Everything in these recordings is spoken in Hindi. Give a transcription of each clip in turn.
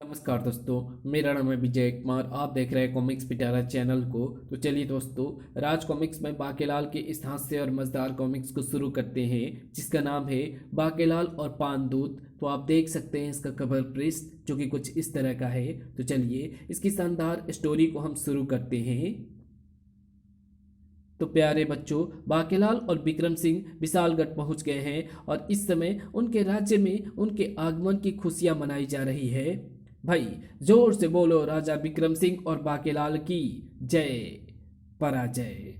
नमस्कार दोस्तों, मेरा नाम है विजय कुमार। आप देख रहे हैं कॉमिक्स पिटारा चैनल को। तो चलिए दोस्तों, राज कॉमिक्स में बाकेलाल के इस हास्य और मज़ेदार कॉमिक्स को शुरू करते हैं, जिसका नाम है बाकेलाल और पान दूत। तो आप देख सकते हैं इसका कवर पृष्ठ जो कि कुछ इस तरह का है। तो चलिए इसकी शानदार स्टोरी को हम शुरू करते हैं। तो प्यारे बच्चों, बाकेलाल और विक्रम सिंह विशालगढ़ पहुंच गए हैं और इस समय उनके राज्य में उनके आगमन की खुशियां मनाई जा रही है। भाई, जोर से बोलो राजा विक्रम सिंह और बाकेलाल की जय पराजय।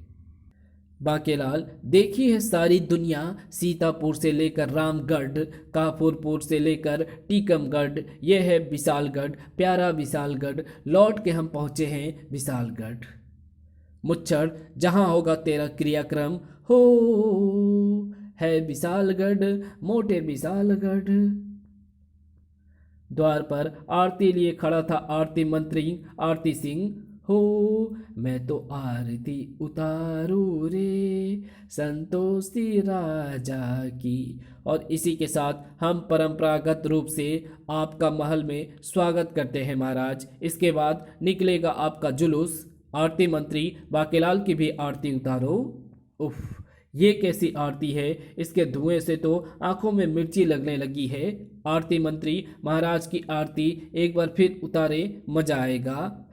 बाकेलाल, देखी है सारी दुनिया, सीतापुर से लेकर रामगढ़, काफूरपुर से लेकर टीकमगढ़, यह है विशालगढ़, प्यारा विशालगढ़। लौट के हम पहुंचे हैं विशालगढ़। मुच्छर, जहाँ होगा तेरा क्रियाक्रम, हो है विशालगढ़, मोटे विशालगढ़। द्वार पर आरती लिए खड़ा था आरती मंत्री आरती सिंह। हो, मैं तो आरती उतारू रे, संतोषी राजा की। और इसी के साथ हम परंपरागत रूप से आपका महल में स्वागत करते हैं महाराज। इसके बाद निकलेगा आपका जुलूस। आरती मंत्री, बाकेलाल की भी आरती उतारो। उफ, ये कैसी आरती है? इसके धुएं से तो आंखों में मिर्ची लगने लगी है। आरती मंत्री, महाराज की आरती एक बार फिर उतारे, मजा आएगा।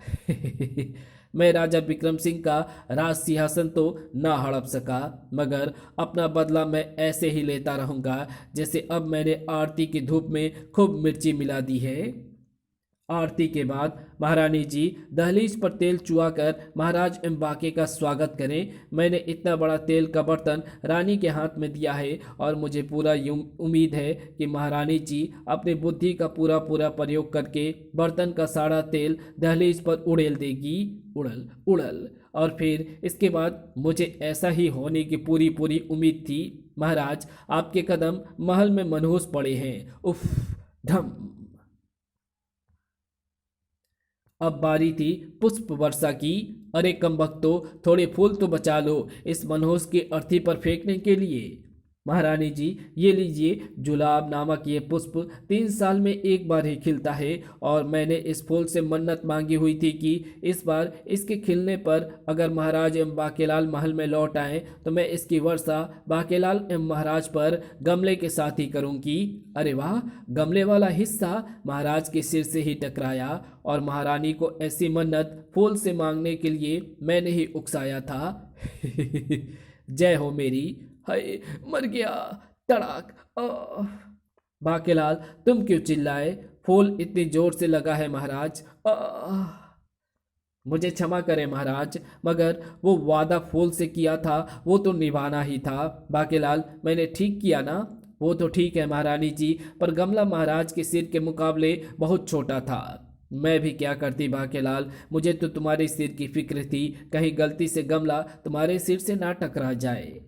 मैं राजा विक्रम सिंह का राज सिंहासन तो ना हड़प सका, मगर अपना बदला मैं ऐसे ही लेता रहूंगा जैसे अब मैंने आरती की धूप में खूब मिर्ची मिला दी है। आरती के बाद महारानी जी दहलीज पर तेल चुआकर महाराज एम बाके का स्वागत करें। मैंने इतना बड़ा तेल का बर्तन रानी के हाथ में दिया है और मुझे पूरा उम्मीद है कि महारानी जी अपनी बुद्धि का पूरा पूरा प्रयोग करके बर्तन का सारा तेल दहलीज पर उड़ेल देगी। उड़ल उड़ल। और फिर इसके बाद मुझे ऐसा ही होने की पूरी पूरी उम्मीद थी। महाराज, आपके कदम महल में मनहूस पड़े हैं। उफ, धम। अब बारी थी पुष्प वर्षा की। अरे कम बख्तो, थोड़े फूल तो बचा लो इस मनहूस की अर्थी पर फेंकने के लिए। महारानी जी, ये लीजिए, जुलाब नामक ये पुष्प 3 साल में एक बार ही खिलता है और मैंने इस फूल से मन्नत मांगी हुई थी कि इस बार इसके खिलने पर अगर महाराज एवं बाकेलाल महल में लौट आए तो मैं इसकी वर्षा बाकेलाल एवं महाराज पर गमले के साथ ही करूंगी। अरे वाह, गमले वाला हिस्सा महाराज के सिर से ही टकराया और महारानी को ऐसी मन्नत फूल से मांगने के लिए मैंने ही उकसाया था। जय हो मेरी। हाय, मर गया। तड़ाक। आह। बाकेलाल, तुम क्यों चिल्लाए? फूल इतनी जोर से लगा है महाराज। आह। मुझे क्षमा करें महाराज, मगर वो वादा फूल से किया था वो तो निभाना ही था। बाकेलाल, मैंने ठीक किया ना? वो तो ठीक है महारानी जी, पर गमला महाराज के सिर के मुकाबले बहुत छोटा था। मैं भी क्या करती बाकेलाल, मुझे तो तुम्हारे सिर की फिक्र थी, कहीं गलती से गमला तुम्हारे सिर से ना टकरा जाए।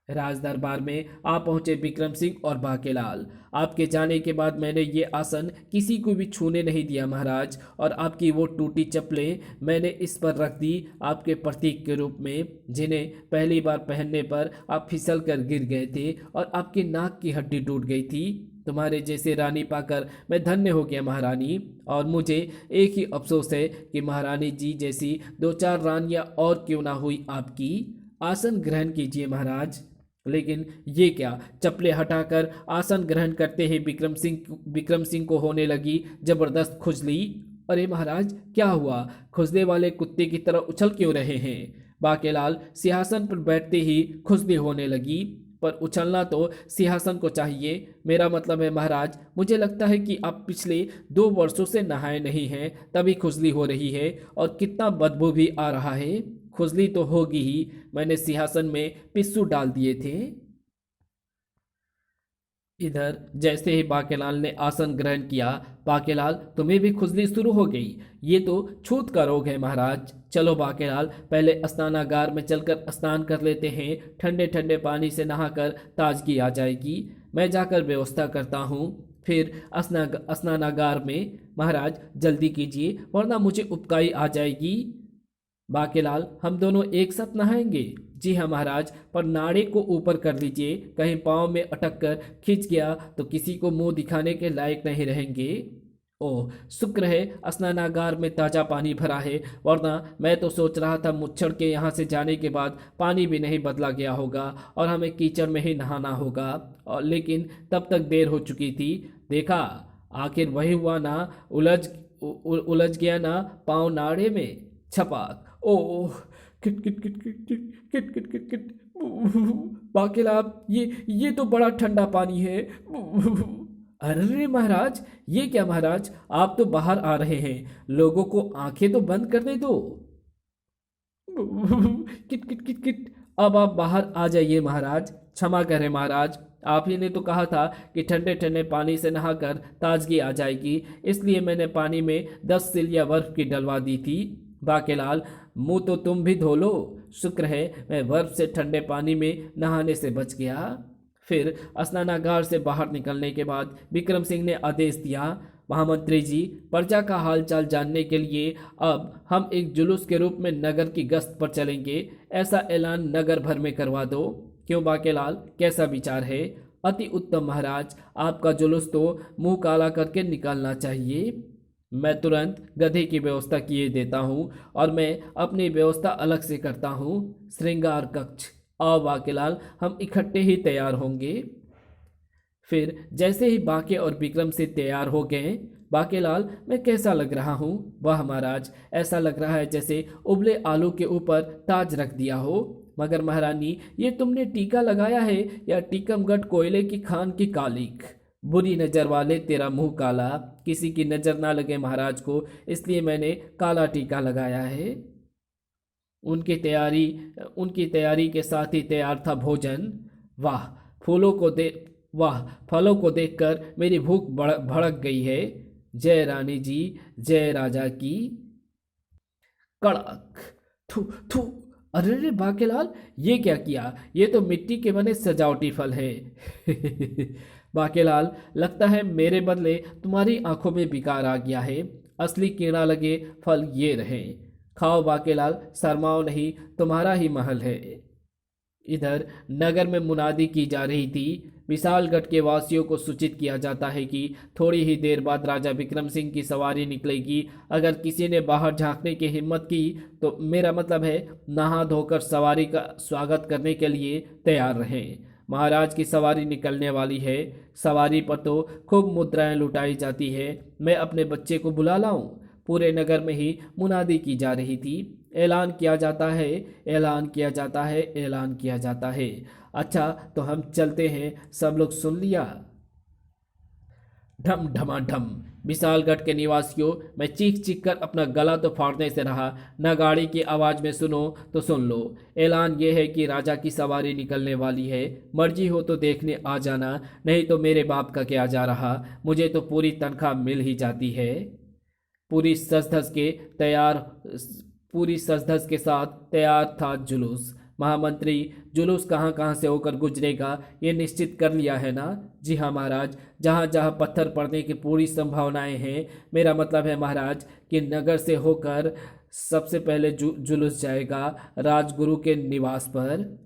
राज दरबार में आ पहुंचे विक्रम सिंह और बाकेलाल। आपके जाने के बाद मैंने ये आसन किसी को भी छूने नहीं दिया महाराज, और आपकी वो टूटी चप्पलें मैंने इस पर रख दी आपके प्रतीक के रूप में, जिन्हें पहली बार पहनने पर आप फिसल कर गिर गए थे और आपकी नाक की हड्डी टूट गई थी। तुम्हारे जैसे रानी पाकर मैं धन्य हो गया महारानी, और मुझे एक ही अफसोस है कि महारानी जी जैसी 2-4 रानियां और क्यों ना हुई आपकी। आसन ग्रहण कीजिए महाराज। लेकिन ये क्या, चप्पलें हटाकर आसन ग्रहण करते ही विक्रम सिंह को होने लगी जबरदस्त खुजली। अरे महाराज, क्या हुआ? खुजले वाले कुत्ते की तरह उछल क्यों रहे हैं? बाकेलाल, सिंहासन पर बैठते ही खुजली होने लगी, पर उछलना तो सिंहासन को चाहिए। मेरा मतलब है महाराज, मुझे लगता है कि आप पिछले 2 वर्षों से नहाए नहीं हैं, तभी खुजली हो रही है, और कितना बदबू भी आ रहा है। खुजली तो होगी ही, मैंने सिंहासन में पिस्सू डाल दिए थे। इधर जैसे ही बाकेलाल ने आसन ग्रहण किया, बाकेलाल, तुम्हें भी खुजली शुरू हो गई? ये तो छूत का रोग है महाराज। चलो बाकेलाल, पहले स्नानागार में चलकर स्नान कर लेते हैं, ठंडे ठंडे पानी से नहाकर ताजगी आ जाएगी। मैं जाकर व्यवस्था करता हूँ। फिर स्नानागार में। महाराज जल्दी कीजिए, वरना मुझे उबकाई आ जाएगी। बाकेलाल, हम दोनों एक साथ नहाएंगे? जी हाँ महाराज, पर नाड़े को ऊपर कर लीजिए, कहीं पाँव में अटक कर खिंच गया तो किसी को मुंह दिखाने के लायक नहीं रहेंगे। ओह, शुक्र है स्नानागार में ताज़ा पानी भरा है, वरना मैं तो सोच रहा था मुच्छड़ के यहाँ से जाने के बाद पानी भी नहीं बदला गया होगा और हमें कीचड़ में ही नहाना होगा। और लेकिन तब तक देर हो चुकी थी। देखा, आखिर वही हुआ ना, उलझ गया ना पाँव नाड़े में। छपाक। ओह, किट किट किट किट किट किट किट किट किट। बाकिला, ये तो बड़ा ठंडा पानी है। अरे महाराज, ये क्या महाराज, आप तो बाहर आ रहे हैं, लोगों को आंखें तो बंद करने दो। किट किट किट किट। अब आप बाहर आ जाइए महाराज, क्षमा करें महाराज, आप ही ने तो कहा था कि ठंडे ठंडे पानी से नहाकर ताजगी आ जाएगी, इसलिए मैंने पानी में 10 सिलिया बर्फ की डलवा दी थी। बाकेलाल, मुंह तो तुम भी धो लो, शुक्र है मैं बर्फ से ठंडे पानी में नहाने से बच गया। फिर स्नानागार से बाहर निकलने के बाद विक्रम सिंह ने आदेश दिया, महामंत्री जी, प्रजा का हालचाल जानने के लिए अब हम एक जुलूस के रूप में नगर की गश्त पर चलेंगे। ऐसा ऐलान नगर भर में करवा दो। क्यों बाकेलाल, कैसा विचार है? अति उत्तम महाराज, आपका जुलूस तो मुंह काला करके निकालना चाहिए। मैं तुरंत गधे की व्यवस्था किए देता हूँ और मैं अपनी व्यवस्था अलग से करता हूँ। श्रृंगार कक्ष। आओ बाकेलाल, हम इकट्ठे ही तैयार होंगे। फिर जैसे ही बाके और विक्रम से तैयार हो गए, बाकेलाल, मैं कैसा लग रहा हूँ? वाह महाराज, ऐसा लग रहा है जैसे उबले आलू के ऊपर ताज रख दिया हो। मगर महारानी, ये तुमने टीका लगाया है या टीकमगढ़ कोयले की खान की कालिक? बुरी नज़र वाले, तेरा मुंह काला, किसी की नज़र ना लगे महाराज को, इसलिए मैंने काला टीका लगाया है। उनकी तैयारी के साथ ही तैयार था भोजन। वाह, वाह, फलों को देखकर मेरी भूख भड़क गई है। जय रानी जी, जय राजा की। कड़क। थू थू। अरे रे बाकेलाल, ये क्या किया? ये तो मिट्टी के बने सजावटी फल है। बाकेलाल, लगता है मेरे बदले तुम्हारी आंखों में विकार आ गया है। असली कीड़ा लगे फल ये रहे। खाओ बाकेलाल, शर्माओ नहीं, तुम्हारा ही महल है। इधर नगर में मुनादी की जा रही थी। विशालगढ़ के वासियों को सूचित किया जाता है कि थोड़ी ही देर बाद राजा विक्रम सिंह की सवारी निकलेगी। अगर किसी ने बाहर झांकने की हिम्मत की तो मेरा मतलब है नहा धोकर सवारी का स्वागत करने के लिए तैयार रहें। महाराज की सवारी निकलने वाली है। सवारी पर तो खूब मुद्राएं लुटाई जाती है। मैं अपने बच्चे को बुला लाऊं? पूरे नगर में ही मुनादी की जा रही थी। ऐलान किया जाता है, ऐलान किया जाता है, ऐलान किया जाता है। अच्छा, तो हम चलते हैं, सब लोग सुन लिया? ढम ढमाढम। विशालगढ़ के निवासियों, मैं चीख चीख कर अपना गला तो फाड़ने से रहा, न गाड़ी की आवाज़ में सुनो तो सुन लो। ऐलान ये है कि राजा की सवारी निकलने वाली है। मर्जी हो तो देखने आ जाना, नहीं तो मेरे बाप का क्या जा रहा, मुझे तो पूरी तनख्वाह मिल ही जाती है। पूरी सज धज के तैयार पूरी सजधज के साथ तैयार था जुलूस। महामंत्री, जुलूस कहाँ कहाँ से होकर गुजरेगा ये निश्चित कर लिया है ना? जी हाँ महाराज, जहाँ जहाँ पत्थर पड़ने की पूरी संभावनाएं हैं। मेरा मतलब है महाराज कि नगर से होकर सबसे पहले जुलूस जाएगा राजगुरु के निवास पर,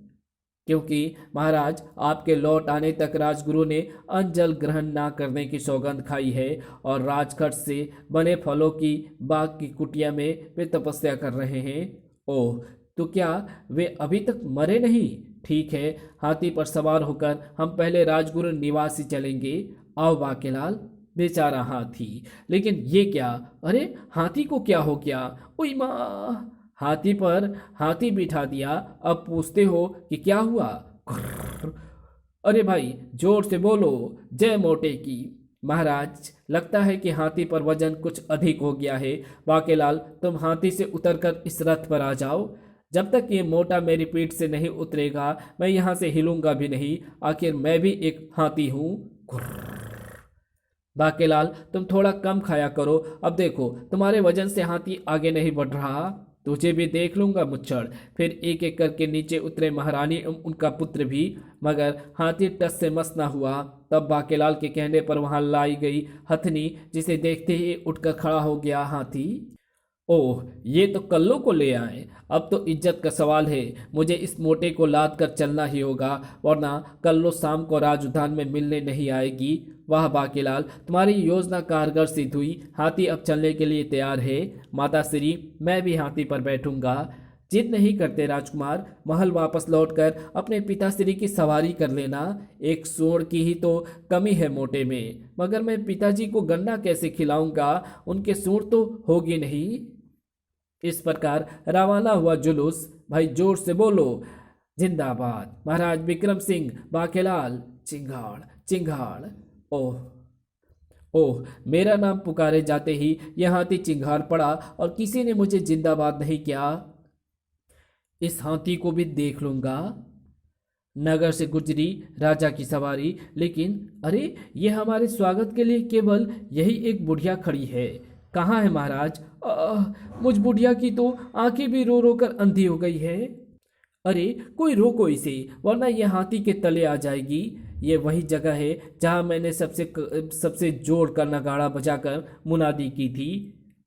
क्योंकि महाराज आपके लौट आने तक राजगुरु ने अन्न जल ग्रहण ना करने की सौगंध खाई है और राजखट से बने फलों की बाग की कुटिया में वे तपस्या कर रहे हैं। ओह, तो क्या वे अभी तक मरे नहीं? ठीक है, हाथी पर सवार होकर हम पहले राजगुरु निवास ही चलेंगे। आओ बाकेलाल। बेचारा हाथी, लेकिन ये क्या? अरे, हाथी को क्या हो गया? ओई माँ, हाथी पर हाथी बिठा दिया, अब पूछते हो कि क्या हुआ? ग्रर्र। अरे भाई, जोर से बोलो, जय मोटे की। महाराज, लगता है कि हाथी पर वजन कुछ अधिक हो गया है। बाकेलाल, तुम हाथी से उतरकर इस रथ पर आ जाओ। जब तक ये मोटा मेरी पीठ से नहीं उतरेगा मैं यहाँ से हिलूंगा भी नहीं, आखिर मैं भी एक हाथी हूँ। बाकेलाल, तुम थोड़ा कम खाया करो, अब देखो तुम्हारे वजन से हाथी आगे नहीं बढ़ रहा। तुझे भी देख लूंगा मुच्छड़। फिर एक एक करके नीचे उतरे महारानी एवं उनका पुत्र भी, मगर हाथी टस से मस ना हुआ। तब बाकेलाल के कहने पर वहां लाई गई हथनी, जिसे देखते ही उठकर खड़ा हो गया हाथी। ओह, ये तो कल्लो को ले आए। अब तो इज्जत का सवाल है, मुझे इस मोटे को लाद कर चलना ही होगा, वरना कल्लो शाम को राज उद्यान में मिलने नहीं आएगी। वाह बाकीलाल, तुम्हारी योजना कारगर सिद्ध हुई। हाथी अब चलने के लिए तैयार है। माता श्री, मैं भी हाथी पर बैठूंगा। जिद नहीं करते राजकुमार, महल वापस लौटकर अपने पिताश्री की सवारी कर लेना। एक सूंड की ही तो कमी है मोटे में, मगर मैं पिताजी को गन्ना कैसे खिलाऊंगा, उनके सूंड तो होगी नहीं। इस प्रकार रवाना हुआ जुलूस। भाई जोर से बोलो, जिंदाबाद महाराज विक्रम सिंह बाकेलाल। चिंगाड़ चिंगाड़। ओह ओह, मेरा नाम पुकारे जाते ही यह हाथी चिंगार पड़ा और किसी ने मुझे जिंदाबाद नहीं किया। इस हाथी को भी देख लूंगा। नगर से गुजरी राजा की सवारी, लेकिन अरे, ये हमारे स्वागत के लिए केवल यही एक बुढ़िया खड़ी है। कहाँ है महाराज? मुझ बुढ़िया की तो आंखें भी रो रो कर अंधी हो गई है। अरे, कोई रोको इसे, वरना ये हाथी के तले आ जाएगी। ये वही जगह है जहाँ मैंने सबसे जोर कर नगाड़ा बजाकर मुनादी की थी।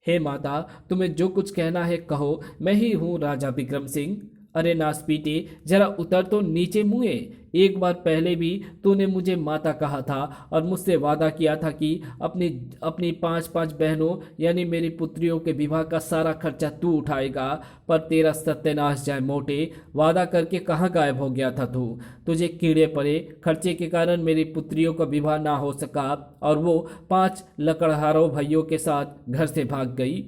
हे माता, तुम्हें जो कुछ कहना है कहो, मैं ही हूँ राजा विक्रम सिंह। अरे नासपीटे, जरा उतर तो नीचे मुँहे। एक बार पहले भी तूने मुझे माता कहा था और मुझसे वादा किया था कि अपनी अपनी 5-5 बहनों यानी मेरी पुत्रियों के विवाह का सारा खर्चा तू उठाएगा। पर तेरा सत्यानाश जाए मोटे, वादा करके कहाँ गायब हो गया था तू? तुझे कीड़े पड़े, खर्चे के कारण मेरी पुत्रियों का विवाह ना हो सका और वो 5 लकड़हारों भाइयों के साथ घर से भाग गई।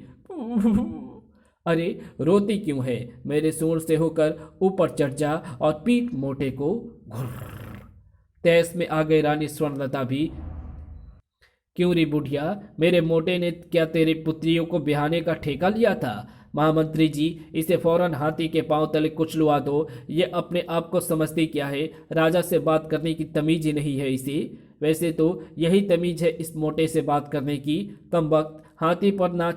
अरे, रोती क्यों है? मेरे सूंड से होकर ऊपर चढ़ जा और पीट मोटे को। घुर्र। तैस में आ गई रानी स्वर्णलता भी। क्यों री बुढ़िया, मेरे मोटे ने क्या तेरी पुत्रियों को ब्याहने का ठेका लिया था? महामंत्री जी, इसे फौरन हाथी के पांव तले कुचलवा दो। ये अपने आप को समझती क्या है? राजा से बात करने की तमीज ही नहीं है इसे। वैसे तो यही तमीज है इस मोटे से बात करने की। कमबख्त, हाथी पर ना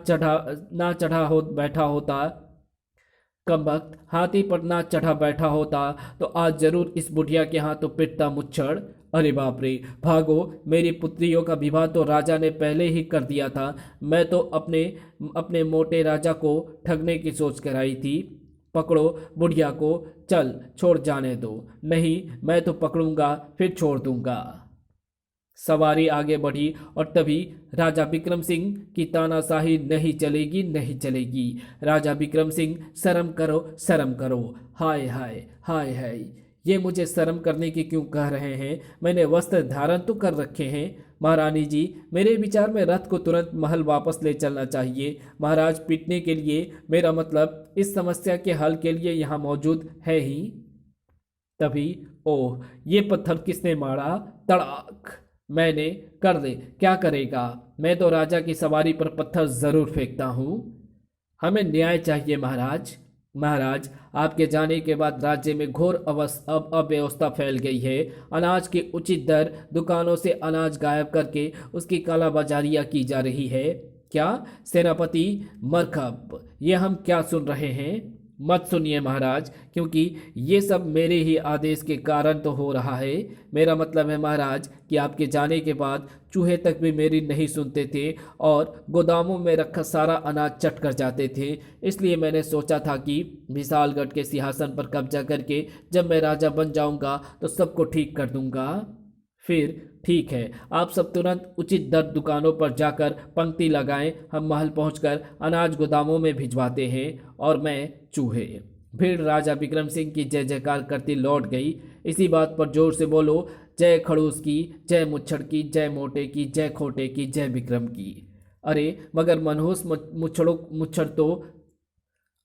चढ़ा हो बैठा होता कमबख्त, हाथी पर ना चढ़ा बैठा होता तो आज जरूर इस बुढ़िया के हाथों पिटता मुच्छड़। अरे बाप रे, भागो, मेरी पुत्रियों का विवाह तो राजा ने पहले ही कर दिया था। मैं तो अपने अपने मोटे राजा को ठगने की सोच कर आई थी। पकड़ो बुढ़िया को, चल छोड़ जाने दो। नहीं, मैं तो पकड़ूंगा फिर छोड़ दूंगा। सवारी आगे बढ़ी और तभी राजा विक्रम सिंह की तानाशाही नहीं चलेगी, नहीं चलेगी। राजा विक्रम सिंह, शर्म करो, शर्म करो। हाय हाय हाय हाय, ये मुझे शर्म करने की क्यों कह रहे हैं? मैंने वस्त्र धारण तो कर रखे हैं। महारानी जी, मेरे विचार में रथ को तुरंत महल वापस ले चलना चाहिए। महाराज पीटने के लिए, मेरा मतलब इस समस्या के हल के लिए यहाँ मौजूद है ही। तभी, ओह, ये पत्थर किसने मारा? तड़ाक! मैंने। कर दे, क्या करेगा? मैं तो राजा की सवारी पर पत्थर जरूर फेंकता हूँ। हमें न्याय चाहिए महाराज। महाराज, आपके जाने के बाद राज्य में घोर अव्यवस्था फैल गई है। अनाज की उचित दर, दुकानों से अनाज गायब करके उसकी कालाबाजारियाँ की जा रही है। क्या सेनापति मरकब, ये हम क्या सुन रहे हैं? मत सुनिए महाराज, क्योंकि ये सब मेरे ही आदेश के कारण तो हो रहा है। मेरा मतलब है महाराज कि आपके जाने के बाद चूहे तक भी मेरी नहीं सुनते थे और गोदामों में रखा सारा अनाज चट कर जाते थे। इसलिए मैंने सोचा था कि विशालगढ़ के सिंहासन पर कब्जा करके जब मैं राजा बन जाऊंगा तो सबको ठीक कर दूंगा। फिर ठीक है, आप सब तुरंत उचित दर दुकानों पर जाकर पंक्ति लगाएं। हम महल पहुंचकर अनाज गोदामों में भिजवाते हैं और मैं चूहे। भीड़ राजा विक्रम सिंह की जय जयकार करती लौट गई। इसी बात पर जोर से बोलो, जय खड़ूस की, जय मुच्छड़ की, जय मोटे की, जय खोटे की, जय विक्रम की। अरे मगर मनहूस मुच्छड़ तो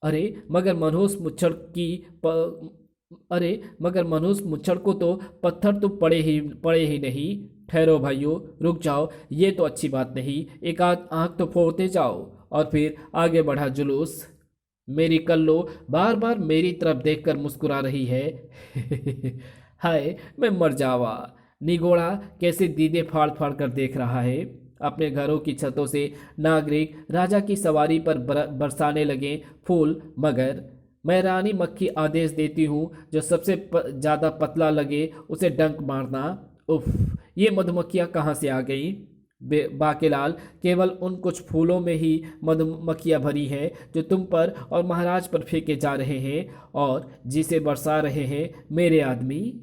अरे मगर मनहूस मुच्छड़ की अरे मगर मनुष्य मुच्छड़ को तो पत्थर तो पड़े ही नहीं। ठहरो भाइयों, रुक जाओ, ये तो अच्छी बात नहीं। एक आध आंख तो फोड़ते जाओ। और फिर आगे बढ़ा जुलूस। मेरी कल्लो बार बार मेरी तरफ देखकर मुस्कुरा रही है। हाय, मैं मर जावा। निगोड़ा कैसे दीदे फाड़ फाड़ कर देख रहा है। अपने घरों की छतों से नागरिक राजा की सवारी पर बरसाने लगे फूल, मगर मैं रानी मक्खी आदेश देती हूँ, जो सबसे ज़्यादा पतला लगे उसे डंक मारना। उफ, ये मधुमक्खियाँ कहाँ से आ गई? बाकेलाल, केवल उन कुछ फूलों में ही मधुमक्खियां भरी हैं जो तुम पर और महाराज पर फेंके जा रहे हैं और जिसे बरसा रहे हैं मेरे आदमी।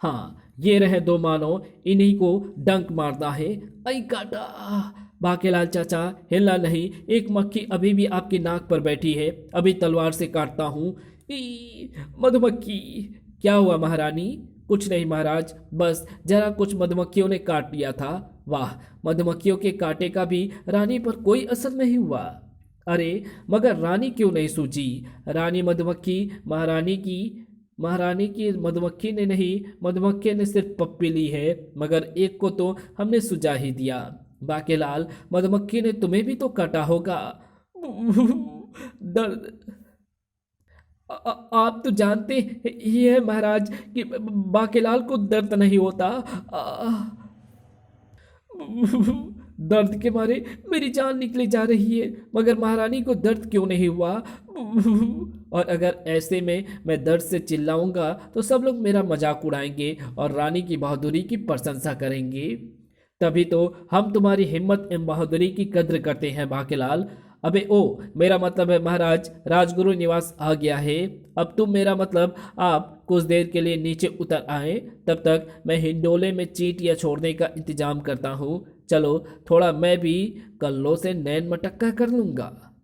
हाँ, ये रहे दो मानो, इन्हीं को डंक मारना है। आई काटा। बाकेलाल चाचा, हिलना नहीं, एक मक्खी अभी भी आपकी नाक पर बैठी है, अभी तलवार से काटता हूँ। मधुमक्खी। क्या हुआ महारानी? कुछ नहीं महाराज, बस जरा कुछ मधुमक्खियों ने काट लिया था। वाह, मधुमक्खियों के कांटे का भी रानी पर कोई असर नहीं हुआ। अरे मगर रानी क्यों नहीं सूझी? रानी मधुमक्खी महारानी की मधुमक्खी ने नहीं, मधुमक्खी ने सिर्फ पप्पी ली है, मगर एक को तो हमने सुझा ही दिया। बाकेलाल, मधुमक्खी ने तुम्हें भी तो काटा होगा। दर्द। आप तो जानते ही है महाराज कि बाकेलाल को दर्द नहीं होता। दर्द के मारे मेरी जान निकली जा रही है, मगर महारानी को दर्द क्यों नहीं हुआ? और अगर ऐसे में मैं दर्द से चिल्लाऊंगा तो सब लोग मेरा मजाक उड़ाएंगे और रानी की बहादुरी की प्रशंसा करेंगे। तभी तो हम तुम्हारी हिम्मत एवं बहादुरी की कद्र करते हैं बाकेलाल। अबे ओ, मेरा मतलब है महाराज, राजगुरु निवास आ गया है। अब तुम, मेरा मतलब आप कुछ देर के लिए नीचे उतर आए, तब तक मैं हिंडोले में चींटियां छोड़ने का इंतजाम करता हूँ। चलो, थोड़ा मैं भी कल्लों से नैन मटक्का कर लूंगा।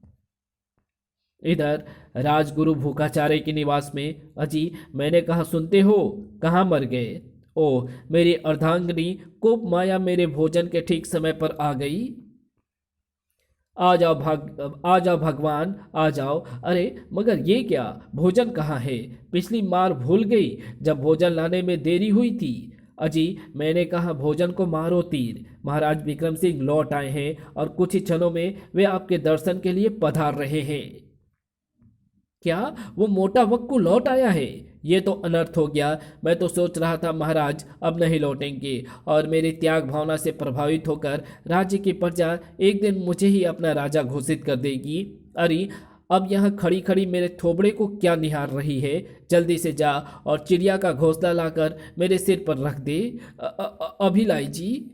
इधर राजगुरु भूखाचार्य के निवास में। अजी, मैंने कहा सुनते हो, कहाँ मर गए? ओह, मेरी अर्धांगिनी कोप माया मेरे भोजन के ठीक समय पर आ गई। आ जाओ भगवान, आ जाओ। अरे मगर ये क्या, भोजन कहाँ है? पिछली मार भूल गई जब भोजन लाने में देरी हुई थी। अजी, मैंने कहा भोजन को मारो तीर। महाराज विक्रम सिंह लौट आए हैं और कुछ ही क्षणों में वे आपके दर्शन के लिए पधार रहे हैं। क्या वो मोटा वक्कू लौट आया है? ये तो अनर्थ हो गया। मैं तो सोच रहा था महाराज अब नहीं लौटेंगे और मेरी त्याग भावना से प्रभावित होकर राज्य की प्रजा एक दिन मुझे ही अपना राजा घोषित कर देगी। अरे अब यहाँ खड़ी खड़ी मेरे थोबड़े को क्या निहार रही है? जल्दी से जा और चिड़िया का घोंसला लाकर मेरे सिर पर रख दे। अभिलाई जी।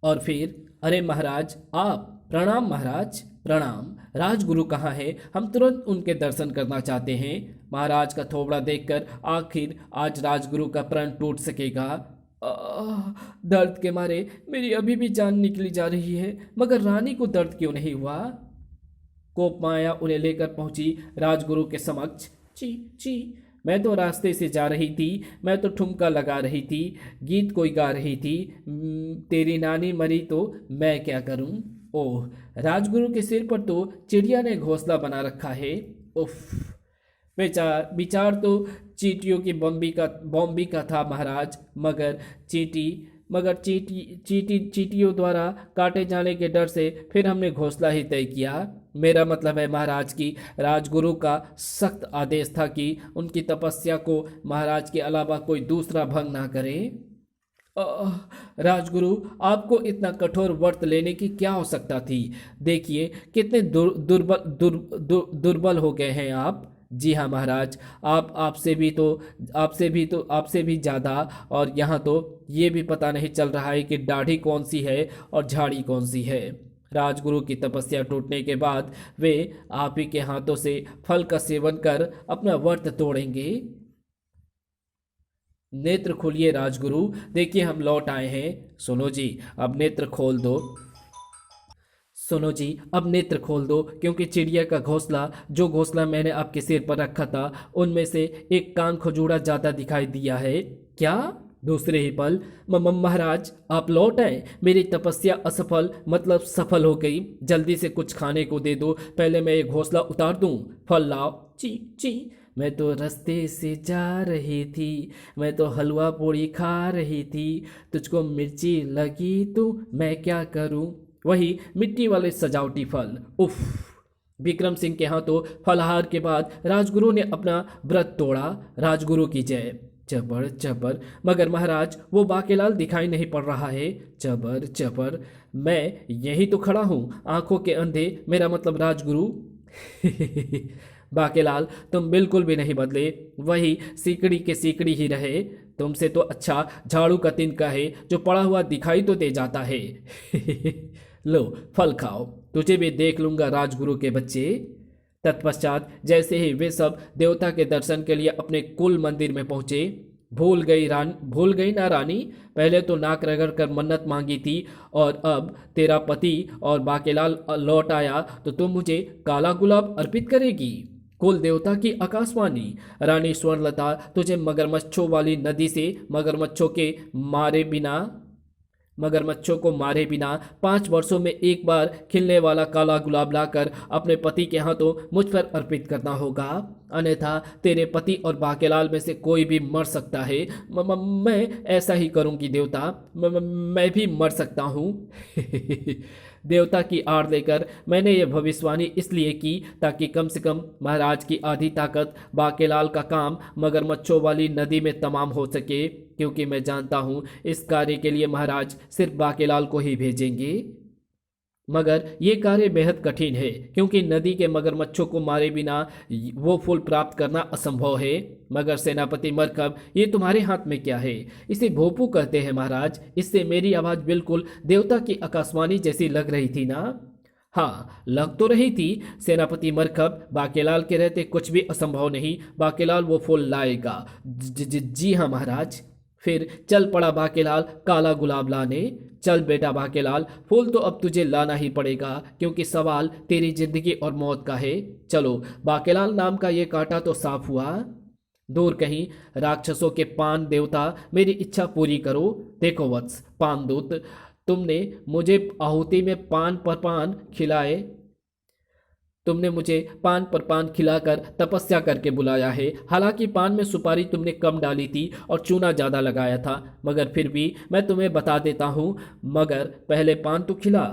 और फिर, अरे महाराज आप, प्रणाम महाराज, प्रणाम। राजगुरु कहाँ है? हम तुरंत उनके दर्शन करना चाहते हैं। महाराज का थोबड़ा देखकर आखिर आज राजगुरु का प्राण टूट सकेगा। दर्द के मारे मेरी अभी भी जान निकली जा रही है, मगर रानी को दर्द क्यों नहीं हुआ? कोप माया उन्हें लेकर पहुंची राजगुरु के समक्ष। ची ची, मैं तो रास्ते से जा रही थी, मैं तो ठुमका लगा रही थी, गीत कोई गा रही थी। तेरी नानी मरी तो मैं क्या करूं? ओह, राजगुरु के सिर पर तो चिड़िया ने घोंसला बना रखा है। उफ, विचार तो चींटियों की बॉम्बी का था महाराज, मगर चींटियों द्वारा काटे जाने के डर से फिर हमने घोंसला ही तय किया। मेरा मतलब है महाराज की राजगुरु का सख्त आदेश था कि उनकी तपस्या को महाराज के अलावा कोई दूसरा भंग ना करे। राजगुरु, आपको इतना कठोर व्रत लेने की क्या आवश्यकता थी? देखिए कितने दुर्बल हो गए हैं आप। जी हाँ महाराज, आपसे भी ज़्यादा। और यहाँ तो ये भी पता नहीं चल रहा है कि दाढ़ी कौन सी है और झाड़ी कौन सी है। राजगुरु की तपस्या टूटने के बाद वे आप ही के हाथों से फल का सेवन कर अपना व्रत तोड़ेंगे। नेत्र खोलिए राजगुरु, देखिए हम लौट आए हैं। सुनो जी, अब नेत्र खोल दो। सुनो जी, अब नेत्र खोल दो, क्योंकि चिड़िया का जो घोंसला मैंने आपके सिर पर रखा था, उनमें से एक कान खजूरा ज्यादा दिखाई दिया है। क्या? दूसरे ही पल, महाराज आप लौट आए। मेरी तपस्या असफल मतलब सफल हो गई। जल्दी से कुछ खाने को दे दो, पहले मैं ये घोंसला उतार दूं। फल लाओ। ची ची, मैं तो रास्ते से जा रही थी, मैं तो हलवा पूड़ी खा रही थी, तुझको मिर्ची लगी तो मैं क्या करूं? वही मिट्टी वाले सजावटी फल। उफ। विक्रम सिंह के हाथों फलाहार के बाद राजगुरु ने अपना व्रत तोड़ा। राजगुरु की जय। चबर चबर, मगर महाराज वो बाकेलाल दिखाई नहीं पड़ रहा है। चबर चबर, मैं यही तो खड़ा हूं, आंखों के अंधे, मेरा मतलब राजगुरु। बाकेलाल, तुम बिल्कुल भी नहीं बदले, वही सीकड़ी के सीकड़ी ही रहे। तुमसे तो अच्छा झाड़ू का तिनका है जो पड़ा हुआ दिखाई तो दे जाता है। लो फल खाओ, तुझे भी देख लूंगा राजगुरु के बच्चे। तत्पश्चात जैसे ही वे सब देवता के दर्शन के लिए अपने कुल मंदिर में पहुंचे, भूल गई ना रानी, पहले तो नाक रगड़ कर मन्नत मांगी थी और अब तेरा पति और बाकेलाल लौट आया तो तुम मुझे काला गुलाब अर्पित करेगी। कुल देवता की आकाशवाणी। रानी स्वर्णलता, तुझे मगरमच्छों वाली नदी से मगरमच्छों को मारे बिना 5 वर्षों में एक बार खिलने वाला काला गुलाब लाकर अपने पति के हाथों मुझ पर अर्पित करना होगा, अन्यथा तेरे पति और बाकेलाल में से कोई भी मर सकता है। मैं ऐसा ही करूंगी देवता, मैं भी मर सकता हूँ। देवता की आड़ लेकर मैंने ये भविष्यवाणी इसलिए की ताकि कम से कम महाराज की आधी ताकत बाकेलाल का काम मगरमच्छों वाली नदी में तमाम हो सके, क्योंकि मैं जानता हूँ इस कार्य के लिए महाराज सिर्फ बाकेलाल को ही भेजेंगे। मगर ये कार्य बेहद कठिन है, क्योंकि नदी के मगरमच्छों को मारे बिना वो फूल प्राप्त करना असंभव है। मगर सेनापति मरकब, ये तुम्हारे हाथ में क्या है? इसे भोपू कहते हैं महाराज। इससे मेरी आवाज़ बिल्कुल देवता की आकाशवाणी जैसी लग रही थी ना? हाँ, लग तो रही थी सेनापति मरकब। बाकेलाल के रहते कुछ भी असंभव नहीं। बाकेलाल वो फूल लाएगा। जी हाँ महाराज। फिर चल पड़ा बाकेलाल काला गुलाब लाने। चल बेटा बाकेलाल, फूल तो अब तुझे लाना ही पड़ेगा, क्योंकि सवाल तेरी जिंदगी और मौत का है। चलो, बाकेलाल नाम का ये कांटा तो साफ हुआ। दूर कहीं राक्षसों के पान देवता, मेरी इच्छा पूरी करो। देखो वत्स पानदूत, तुमने मुझे आहुति में तुमने मुझे पान पर पान खिलाकर तपस्या करके बुलाया है। हालांकि पान में सुपारी तुमने कम डाली थी और चूना ज़्यादा लगाया था, मगर फिर भी मैं तुम्हें बता देता हूँ, मगर पहले पान तो खिला।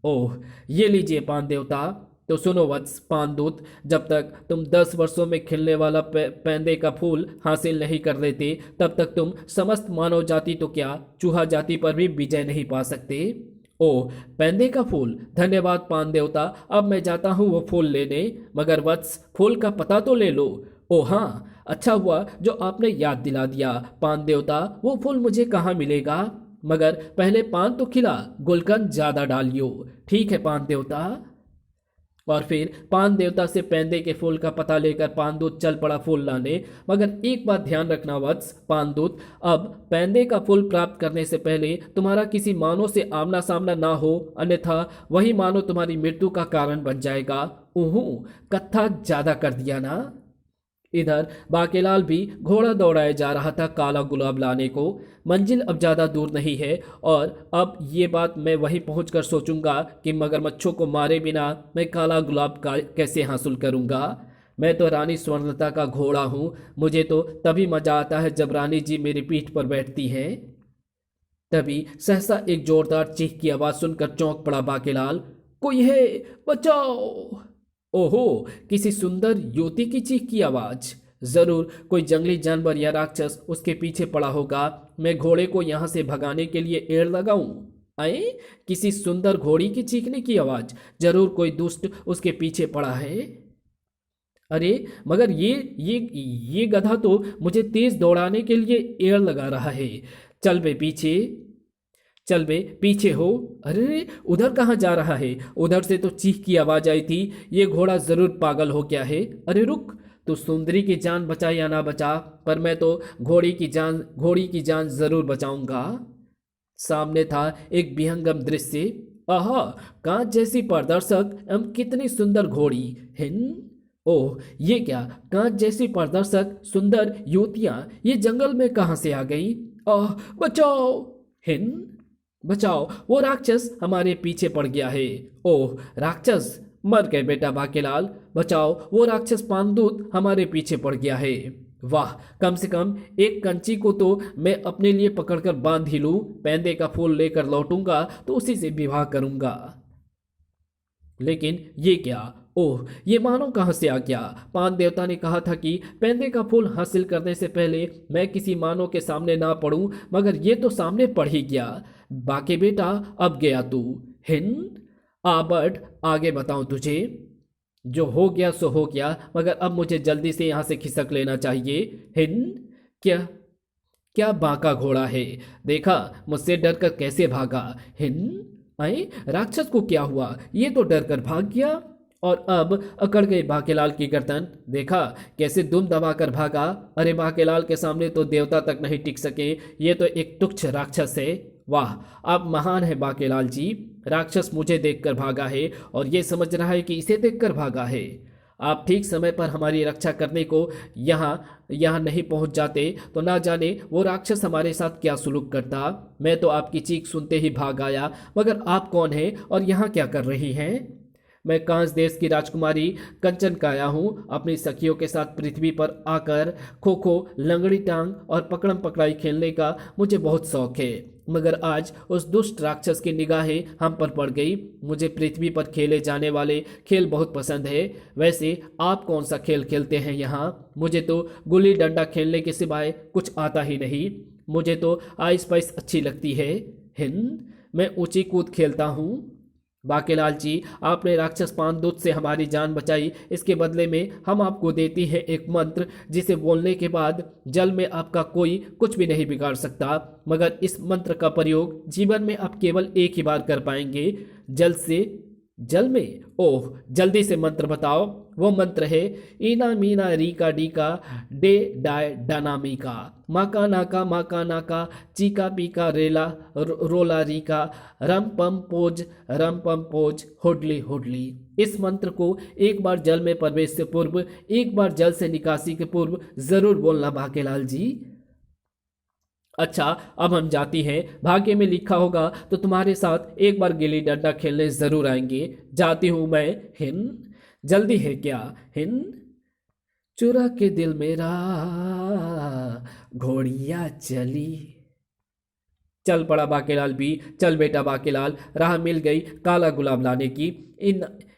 ओह, ये लीजिए पान देवता। तो सुनो वत्स पानदूत, जब तक तुम 10 वर्षों में खिलने वाला पेंदे का फूल हासिल नहीं कर लेते, तब तक तुम समस्त मानव जाति तो क्या, चूहा जाति पर भी विजय नहीं पा सकते। ओ, पेंदे का फूल, धन्यवाद पान देवता। अब मैं जाता हूँ वो फूल लेने, मगर वत्स फूल का पता तो ले लो। ओ हाँ, अच्छा हुआ जो आपने याद दिला दिया पान देवता। वो फूल मुझे कहाँ मिलेगा? मगर पहले पान तो खिला, गुलकंद ज़्यादा डालियो। ठीक है पान देवता। और फिर पान देवता से पेंदे के फूल का पता लेकर पानदूत चल पड़ा फूल लाने। मगर एक बात ध्यान रखना वत्स पानदूत, अब पेंदे का फूल प्राप्त करने से पहले तुम्हारा किसी मानव से आमना सामना ना हो, अन्यथा वही मानव तुम्हारी मृत्यु का कारण बन जाएगा। कत्था ज्यादा कर दिया ना? इधर बाकेलाल भी घोड़ा दौड़ाया जा रहा था काला गुलाब लाने को। मंजिल अब ज़्यादा दूर नहीं है, और अब ये बात मैं वहीं पहुंचकर सोचूंगा कि मगरमच्छों को मारे बिना मैं काला गुलाब का कैसे हासिल करूंगा। मैं तो रानी स्वर्णलता का घोड़ा हूँ। मुझे तो तभी मजा आता है जब रानी जी मेरी पीठ पर बैठती हैं। तभी सहसा एक जोरदार चीख की आवाज़ सुनकर चौंक पड़ा बाकेलाल। कोई है, बचाओ! ओहो, किसी सुंदर युवती की चीख की आवाज। जरूर कोई जंगली जानवर या राक्षस उसके पीछे पड़ा होगा। मैं घोड़े को यहां से भगाने के लिए एड़ लगाऊं? आए, किसी सुंदर घोड़ी की चीखने की आवाज। जरूर कोई दुष्ट उसके पीछे पड़ा है। अरे मगर ये गधा तो मुझे तेज दौड़ाने के लिए एड़ लगा रहा है। चल बे पीछे हो। अरे उधर कहाँ जा रहा है? उधर से तो चीख की आवाज आई थी। ये घोड़ा जरूर पागल हो गया है। अरे रुक, तू सुंदरी की जान बचा या ना बचा, पर मैं तो घोड़ी की जान जरूर बचाऊंगा। सामने था एक विहंगम दृश्य। आहा, कांच जैसी पारदर्शक एवं कितनी सुंदर घोड़ी। हिन, ओह ये क्या, कांच जैसी पारदर्शक सुंदर युवतियां ये जंगल में कहाँ से आ गई? आह, बचाओ! हिन, बचाओ, वो राक्षस हमारे पीछे पड़ गया है। ओह राक्षस, मर गए बेटा बाकेलाल। बचाओ, वो राक्षस पानदूत हमारे पीछे पड़ गया है। वाह, कम से कम एक कंची को तो मैं अपने लिए पकड़कर बांध ही लूं। पेंदे का फूल लेकर लौटूंगा तो उसी से विवाह करूंगा। लेकिन ये क्या? ओह, ये मानो कहाँ से आ गया? पान देवता ने कहा था कि पेंदे का फूल हासिल करने से पहले मैं किसी मानव के सामने ना पड़ूं, मगर ये तो सामने पड़ ही गया। बाके बेटा, अब गया तू। हिंद आबर्ट, आगे बताऊं तुझे? जो हो गया सो हो गया, मगर अब मुझे जल्दी से यहाँ से खिसक लेना चाहिए। हिंद, क्या क्या बांका घोड़ा है, देखा मुझसे डरकर कैसे भागा। आए राक्षस को क्या हुआ, ये तो डर कर भाग गया। और अब अकड़ गए बाकेलाल की गर्दन, देखा कैसे दुम दबाकर भागा। अरे बाकेलाल के सामने तो देवता तक नहीं टिक सके, ये तो एक तुच्छ राक्षस है। वाह, आप महान है बाकेलाल जी। राक्षस मुझे देखकर भागा है और ये समझ रहा है कि इसे देखकर भागा है। आप ठीक समय पर हमारी रक्षा करने को यहाँ नहीं पहुंच जाते तो ना जाने वो राक्षस हमारे साथ क्या सुलूक करता। मैं तो आपकी चीख सुनते ही भाग आया, मगर आप कौन हैं और यहाँ क्या कर रही हैं। मैं कांस देश की राजकुमारी कंचन काया हूँ। अपनी सखियों के साथ पृथ्वी पर आकर खो खो, लंगड़ी टांग और पकड़म पकड़ाई खेलने का मुझे बहुत शौक है, मगर आज उस दुष्ट राक्षस की निगाहें हम पर पड़ गई। मुझे पृथ्वी पर खेले जाने वाले खेल बहुत पसंद है। वैसे आप कौन सा खेल खेलते हैं यहाँ। मुझे तो गुल्ली डंडा खेलने के सिवाय कुछ आता ही नहीं। मुझे तो आइस पाइस अच्छी लगती है। मैं ऊंची कूद खेलता हूँ। बाकेलाल जी, आपने राक्षस पानदूत से हमारी जान बचाई, इसके बदले में हम आपको देती है एक मंत्र जिसे बोलने के बाद जल में आपका कोई कुछ भी नहीं बिगाड़ सकता, मगर इस मंत्र का प्रयोग जीवन में आप केवल एक ही बार कर पाएंगे। जल में। ओह, जल्दी से मंत्र बताओ। वो मंत्र है ईना मीना रीका डीका डे डाय डानामिका माका नाका चीका पीका रेला रोला रीका रम पम पोज होडली होडली। इस मंत्र को एक बार जल में प्रवेश से पूर्व, एक बार जल से निकासी के पूर्व जरूर बोलना बाकेलाल जी। अच्छा, अब हम जाती हैं। भाग्य में लिखा होगा तो तुम्हारे साथ एक बार गिल्ली डंडा खेलने जरूर आएंगे। जाती हूं मैं। जल्दी है क्या। चुरा के दिल मेरा घोड़िया चली। चल पड़ा बाकेलाल भी। चल बेटा बाकेलाल, राह मिल गई काला गुलाब लाने की।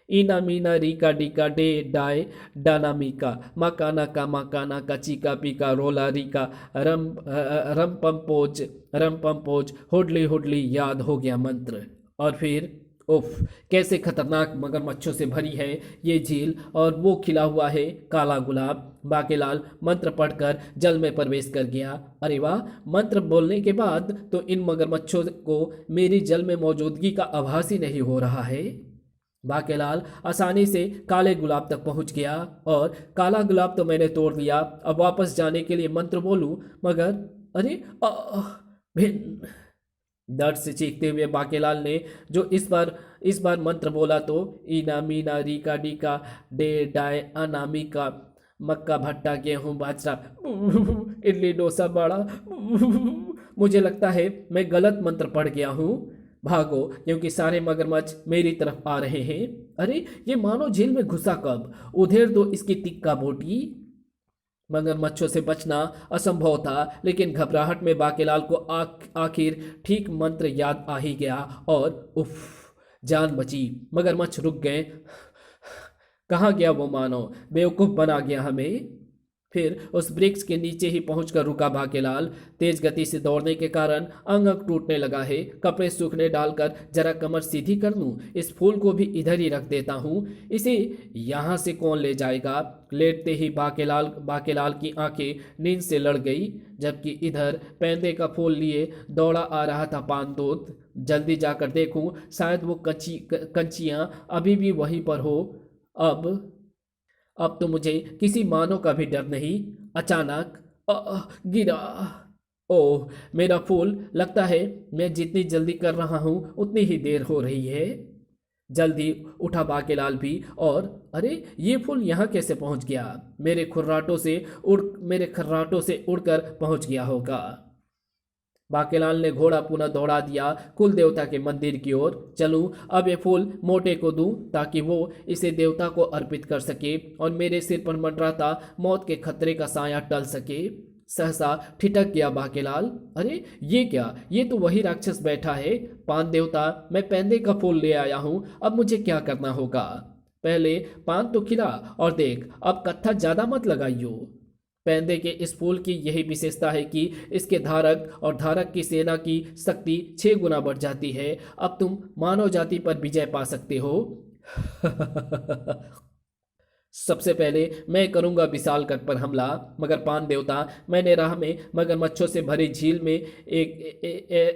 इना मीना रीका डीका डे डाए डानामिका माकाना का चीका पीका रोला रीका रम पंपोज होडली होडली। याद हो गया मंत्र। और फिर उफ, कैसे खतरनाक मगरमच्छों से भरी है ये झील, और वो खिला हुआ है काला गुलाब। बाकेलाल मंत्र पढ़कर जल में प्रवेश कर गया। अरे वाह, मंत्र बोलने के बाद तो इन मगरमच्छों को मेरी जल में मौजूदगी का आभास ही नहीं हो रहा है। बाकेलाल आसानी से काले गुलाब तक पहुंच गया और काला गुलाब तो मैंने तोड़ लिया। अब वापस जाने के लिए मंत्र बोलूं, मगर अरे भिन्न। दर्द से चीखते हुए बाकेलाल ने जो इस बार मंत्र बोला तो ईना मीना रीका डीका डे डाय अनामिका मक्का भट्टा गेहूं बाजरा इडली डोसा बड़ा। मुझे लगता है मैं गलत मंत्र पढ़ गया हूँ। भागो, क्योंकि सारे मगरमच्छ मेरी तरफ आ रहे हैं। अरे ये मानो झील में घुसा कब। उधर तो इसकी तिक्का बोटी। मगरमच्छों से बचना असंभव था, लेकिन घबराहट में बाकेलाल को आखिर ठीक मंत्र याद आ ही गया और उफ, जान बची। मगरमच्छ रुक गए। कहाँ गया वो मानो, बेवकूफ बना गया हमें। फिर उस वृक्ष के नीचे ही पहुंचकर रुका बाकेलाल। तेज गति से दौड़ने के कारण अंग टूटने लगा है। कपड़े सूखने डालकर जरा कमर सीधी कर लूं। इस फूल को भी इधर ही रख देता हूं, इसे यहां से कौन ले जाएगा। लेटते ही बाकेलाल की आंखें नींद से लड़ गई, जबकि इधर पैंदे का फूल लिए दौड़ा आ रहा था पानदूत। जल्दी जाकर देखूं, शायद वो कंचियां अभी भी वहीं पर हो। अब तो मुझे किसी मानव का भी डर नहीं। अचानक गिरा। ओह, मेरा फूल। लगता है मैं जितनी जल्दी कर रहा हूं उतनी ही देर हो रही है। जल्दी उठा बाकेलाल भी। और अरे ये फूल यहाँ कैसे पहुंच गया। मेरे खर्राटों से उड़कर पहुंच गया होगा। बाकेलाल ने घोड़ा पुनः दौड़ा दिया कुल देवता के मंदिर की ओर। चलूं, अब ये फूल मोटे को दूं ताकि वो इसे देवता को अर्पित कर सके और मेरे सिर पर मंडराता मौत के खतरे का साया टल सके। सहसा ठिठक गया बाकेलाल। अरे ये क्या, ये तो वही राक्षस बैठा है। पान देवता, मैं पैंदे का फूल ले आया हूं, अब मुझे क्या करना होगा। पहले पान तो खिला और देख, अब कत्था ज्यादा मत लगाइयो। पैंदे के इस फूल की यही विशेषता है कि इसके धारक और धारक की सेना की शक्ति 6 गुना बढ़ जाती है। अब तुम मानव जाति पर विजय पा सकते हो। सबसे पहले मैं करूंगा विशालगढ़ पर हमला, मगर पान देवता, मैंने राह में मगरमच्छों से भरी झील में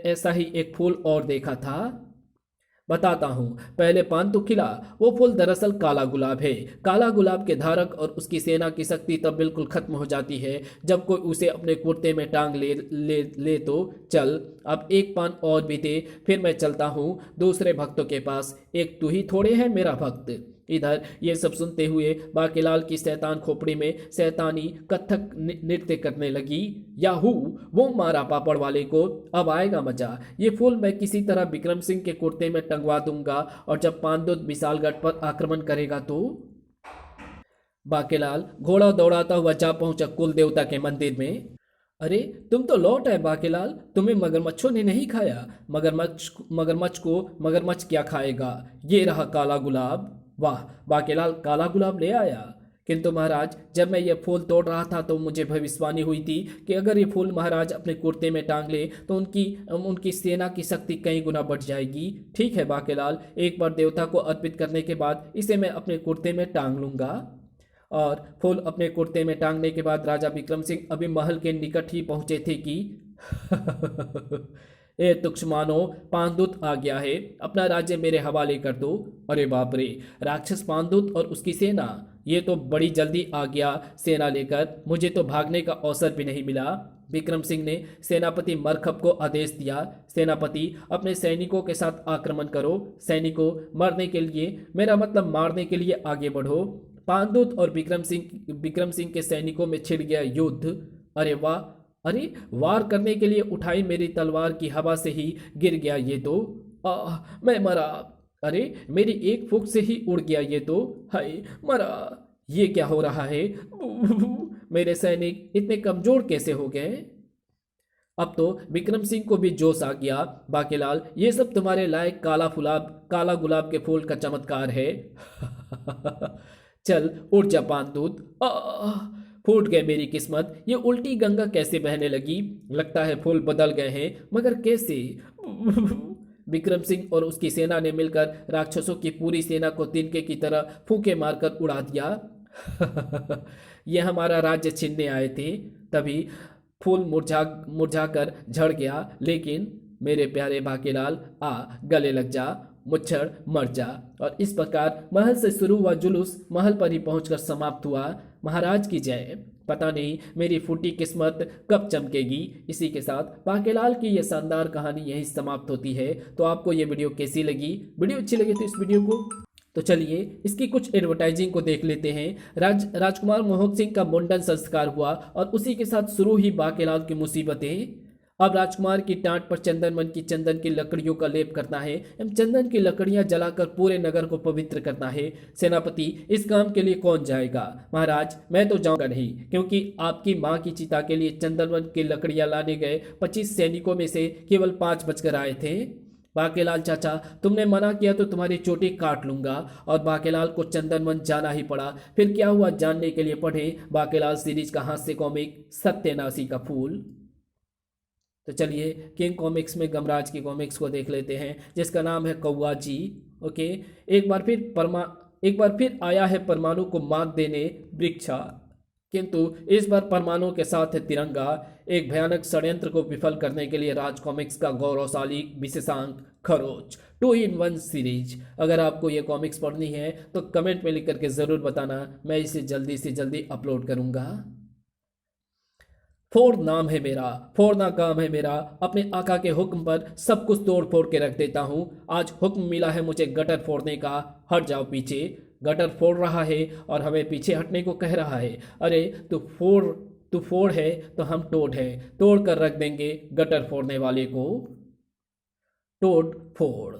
ऐसा ही एक फूल और देखा था। बताता हूँ, पहले पान तो खिला। वो फूल दरअसल काला गुलाब है। काला गुलाब के धारक और उसकी सेना की शक्ति तब बिल्कुल खत्म हो जाती है जब कोई उसे अपने कुर्ते में टांग ले तो चल, अब एक पान और भी दे, फिर मैं चलता हूँ दूसरे भक्तों के पास। एक तू ही थोड़े है मेरा भक्त। इधर ये सब सुनते हुए बाकीलाल की शैतान खोपड़ी में शैतानी कथक नृत्य करने लगी। याहू, वो मारा पापड़ वाले को, अब आएगा मजा। ये फूल मैं किसी तरह विक्रम सिंह के कुर्ते में टंगवा दूंगा, और जब पानदुत विशालगढ़ पर आक्रमण करेगा तो। बाकीलाल घोड़ा दौड़ाता हुआ जा पहुंचा कुल देवता के मंदिर में। अरे तुम तो लौट आए बाकीलाल, तुम्हें मगरमच्छों ने नहीं खाया। मगरमच्छ को मगरमच्छ क्या खाएगा। ये रहा काला गुलाब। वाह, बाकीलाल काला गुलाब ले आया। किंतु महाराज, जब मैं ये फूल तोड़ रहा था तो मुझे भविष्यवाणी हुई थी कि अगर ये फूल महाराज अपने कुर्ते में टांग ले तो उनकी उनकी सेना की शक्ति कई गुना बढ़ जाएगी। ठीक है बाकीलाल, एक बार देवता को अर्पित करने के बाद इसे मैं अपने कुर्ते में टांग लूंगा। और फूल अपने कुर्ते में टांगने के बाद राजा विक्रम सिंह अभी महल के निकट ही पहुंचे थे कि ए तुक्ष मानो, पानदूत आ गया है, अपना राज्य मेरे हवाले कर दो। अरे बाप रे, राक्षस पानदूत और उसकी सेना, ये तो बड़ी जल्दी आ गया सेना लेकर, मुझे तो भागने का अवसर भी नहीं मिला। विक्रम सिंह ने सेनापति मरखप को आदेश दिया, सेनापति अपने सैनिकों के साथ आक्रमण करो। सैनिकों, मरने के लिए, मेरा मतलब मारने के लिए आगे बढ़ो। पानदूत और विक्रम सिंह के सैनिकों में छिड़ गया युद्ध। अरे वाह, अरे वार करने के लिए उठाई मेरी तलवार की हवा से ही गिर गया ये तो। मैं मरा। अरे मेरी एक फूंक से ही उड़ गया ये तो। हाय मरा, ये क्या हो रहा है। मेरे सैनिक इतने कमजोर कैसे हो गए। अब तो विक्रम सिंह को भी जोश आ गया। बाकीलाल, ये सब तुम्हारे लायक काला गुलाब के फूल का चमत्कार है। चल उठ जा पानदूत। फूट गए मेरी किस्मत, ये उल्टी गंगा कैसे बहने लगी। लगता है फूल बदल गए हैं, मगर कैसे। विक्रम सिंह और उसकी सेना ने मिलकर राक्षसों की पूरी सेना को तिनके की तरह फूंके मारकर उड़ा दिया। ये हमारा राज्य छीनने आए थे। तभी फूल मुरझाकर झड़ गया। लेकिन मेरे प्यारे बाकीलाल, आ गले लग जा, मुच्छर मर जा। और इस प्रकार महल से शुरू हुआ जुलूस महल पर ही पहुंचकर समाप्त हुआ। महाराज की जय। पता नहीं मेरी फूटी किस्मत कब चमकेगी। इसी के साथ बाकीलाल की यह शानदार कहानी यहीं समाप्त होती है। तो आपको ये वीडियो कैसी लगी। वीडियो अच्छी लगी तो इस वीडियो को, तो चलिए इसकी कुछ एडवर्टाइजिंग को देख लेते हैं। राजकुमार मोहन सिंह का मुंडन संस्कार हुआ और उसी के साथ शुरू ही बाकीलाल की मुसीबतें। अब राजकुमार की टाट पर चंदन की चंदन की लकड़ियों का लेप करना है एवं चंदन की लकड़ियां जलाकर पूरे नगर को पवित्र करना है। सेनापति, इस काम के लिए कौन जाएगा। महाराज, मैं तो जाऊंगा नहीं, क्योंकि आपकी मां की चिता के लिए चंदन की लकड़ियां लाने गए 25 सैनिकों में से केवल 5 बचकर आए थे। बाकीलाल चाचा, तुमने मना किया तो तुम्हारी चोटी काट लूंगा। और बाकीलाल को चंदनवन जाना ही पड़ा। फिर क्या हुआ जानने के लिए पढ़ें बाकीलाल सीरीज का हास्य कॉमिक सत्यनाशी का फूल। तो चलिए किंग कॉमिक्स में गमराज की कॉमिक्स को देख लेते हैं, जिसका नाम है कौवा जी। ओके, एक बार फिर आया है परमाणु को मात देने वृक्षा, किंतु इस बार परमाणु के साथ है तिरंगा। एक भयानक षड्यंत्र को विफल करने के लिए राज कॉमिक्स का गौरवशाली विशेषांक खरोच 2-in-1 सीरीज। अगर आपको ये कॉमिक्स पढ़नी है तो कमेंट में लिख करके ज़रूर बताना, मैं इसे जल्दी से जल्दी अपलोड करूँगा। फोड़ नाम है मेरा, फोड़ना काम है मेरा, अपने आका के हुक्म पर सब कुछ तोड़ फोड़ के रख देता हूँ। आज हुक्म मिला है मुझे गटर फोड़ने का, हट जाओ पीछे। गटर फोड़ रहा है और हमें पीछे हटने को कह रहा है। अरे तू फोड़ है तो हम टोट है, तोड़ कर रख देंगे गटर फोड़ने वाले को। टोड़ फोड़।